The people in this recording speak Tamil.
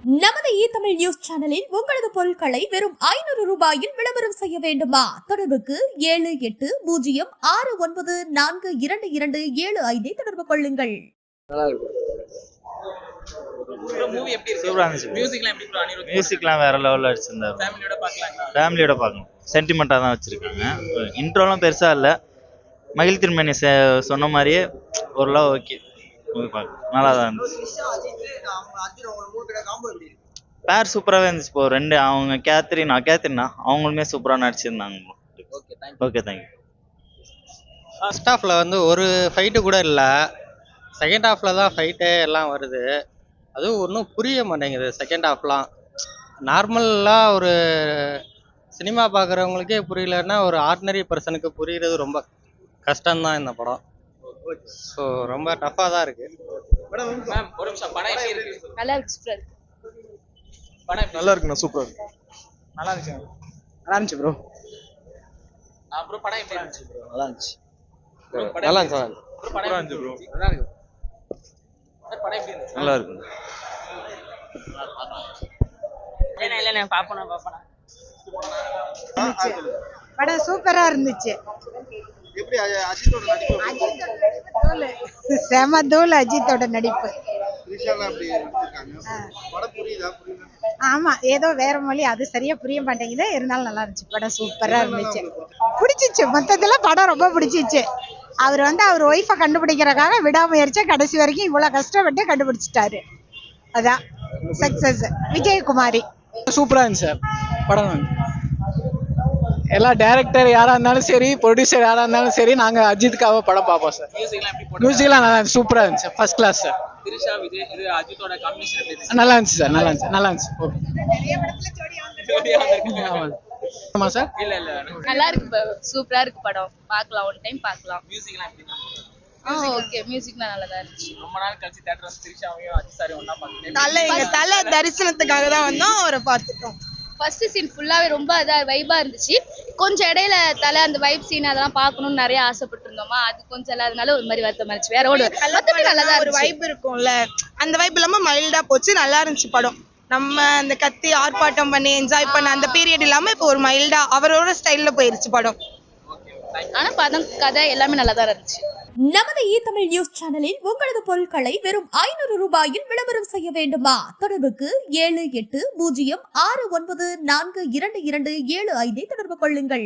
நமது தமிழ் நியூஸ் சேனலில் உங்களது பொருட்களை வெறும் 500 ரூபாயில் விளம்பரம் செய்ய வேண்டுமா? தொடர்புக்கு 7806942275 தொடர்பு கொள்ளுங்கள். மியூசிக்லாம் வேற லெவல்ல அடிச்சிருந்தாரு. ஃபேமிலியோட பார்க்கலாம். சென்டிமெண்டா தான் வச்சிருக்காங்க. இன்ட்ரோலாம் பெருசா இல்ல. மகிழ் திருமணி சொன்ன மாதிரியே ஓரளவு ஓகே. நல்லா தான் இருந்துச்சு. பேர் சூப்பராகவே இருந்துச்சு. இப்போ ரெண்டு அவங்க கேத்ரினா அவங்களுமே சூப்பராக நடிச்சிருந்தாங்க. Okay thank you. ஃபர்ஸ்ட் ஹாஃப்ல வந்து ஒரு ஃபைட்டு கூட இல்லை. செகண்ட் ஹாஃப்ல தான் ஃபைட்டே எல்லாம் வருது. அதுவும் ஒன்றும் புரிய மாட்டேங்குது. செகண்ட் ஹாஃப்லாம் நார்மலாக ஒரு சினிமா பார்க்குறவங்களுக்கே புரியலன்னா ஒரு ஆர்டினரி பர்சனுக்கு புரிகிறது ரொம்ப கஷ்டம்தான் இந்த படம். ஸோ ரொம்ப டஃப்பாக தான் இருக்கு. நல்லா இருக்குண்ணா, சூப்பரா இருக்கு. நல்லா இருந்துச்சு ப்ரோ. ப்ரோ படம் எப்படி இருந்துச்சு ப்ரோ? நல்லா இருந்துச்சு. நல்லா இருந்துச்சு ப்ரோ. நல்லா இருக்கு. படம் எப்படி இருந்துச்சு? நல்லா இருக்கு. இல்ல பாப்பனா படம் சூப்பரா இருந்துச்சு. எப்படி அஜித்தோட நடிப்பு? செம தூள் அஜித்தோட நடிப்பு. த்ரிஷாலாம் எப்படி நடிச்சிருக்காங்க? படம் புரியுதா? ஆமா, ஏதோ வேற மொழி, அது சரியா புரிய மாட்டேங்குது. இருந்தாலும் நல்லா இருந்துச்சு. படம் சூப்பரா இருந்துச்சு. பிடிச்சிச்சு. மொத்தத்துல படம் ரொம்ப பிடிச்சிச்சு. அவர் அவர் ஒய்ஃபை கண்டுபிடிக்கிறதுக்காக விடாமுயற்சியா கடைசி வரைக்கும் இவ்வளவு கஷ்டப்பட்டு கண்டுபிடிச்சிட்டாரு. அதான் சக்சஸ். விஜயகுமாரி சூப்பரா இருந்துச்சு சார். படம் எல்லா டைரக்டர் யாரா இருந்தாலும் சரி, ப்ரொடியூசர் யாரா இருந்தாலும் சரி, நாங்க அஜித்துக்காக படம் பார்ப்போம் சார். மியூசிக்லாம் நல்லா இருந்துச்சு. சூப்பரா இருந்துச்சு. First class sir. Trisha Vijay இது அஜித்தோட காம்பினேஷன் எப்படி இருந்துச்சு? நல்லா இருந்துச்சு சார். நல்லா இருந்துச்சு. ஓகே. ஆமா சார். இல்ல நல்லா இருக்கு. சூப்பரா இருக்கு படம். பார்க்கலாம், ஒன் டைம் பார்க்கலாம். மியூசிக்லாம் எப்படி இருந்துச்சு? ஓகே, மியூசிக்லாம் நல்லா தான் இருந்துச்சு. ரொம்ப நாள் கழிச்சு தியேட்டர்ல த்ரிஷாவையும் அஜித் சாரையும் ஒண்ணா பார்த்தேன். எங்க தலை தரிசனத்துக்காக தான் வந்தோம். அவரை பார்த்துட்டோம். ஃபர்ஸ்ட் சீன் ஃபுல்லாவே ரொம்ப வைபா இருந்துச்சு. கொஞ்சம் இடையில தலை அந்த வைப் சீன் அதெல்லாம் பார்க்கணும்னு நிறைய ஆசைப்பட்டு இருந்தோமா, அது கொஞ்சம் இல்லாதனால ஒரு மாதிரி வருத்தமா இருந்துச்சு. வேற மொத்தமே நல்லா தான் ஒரு வைப் இருக்கும்ல, அந்த வைப் இல்லாம மைல்டா போச்சு. நல்லா இருந்துச்சு படம். நம்ம அந்த கத்தி ஆர்ப்பாட்டம் பண்ணி என்ஜாய் பண்ண அந்த பீரியட் இல்லாம இப்போ ஒரு மைல்டா அவரோட ஸ்டைல்ல போயிருச்சு படம். ஆனா பதம் கதை எல்லாமே நல்லா தான் இருந்துச்சு. நமது தமிழ் நியூஸ் சேனலில் உங்களது பொருட்களை வெறும் 500 ரூபாயில் விளம்பரம் செய்ய வேண்டுமா? தொடர்புக்கு 7806942275 தொடர்பு கொள்ளுங்கள்.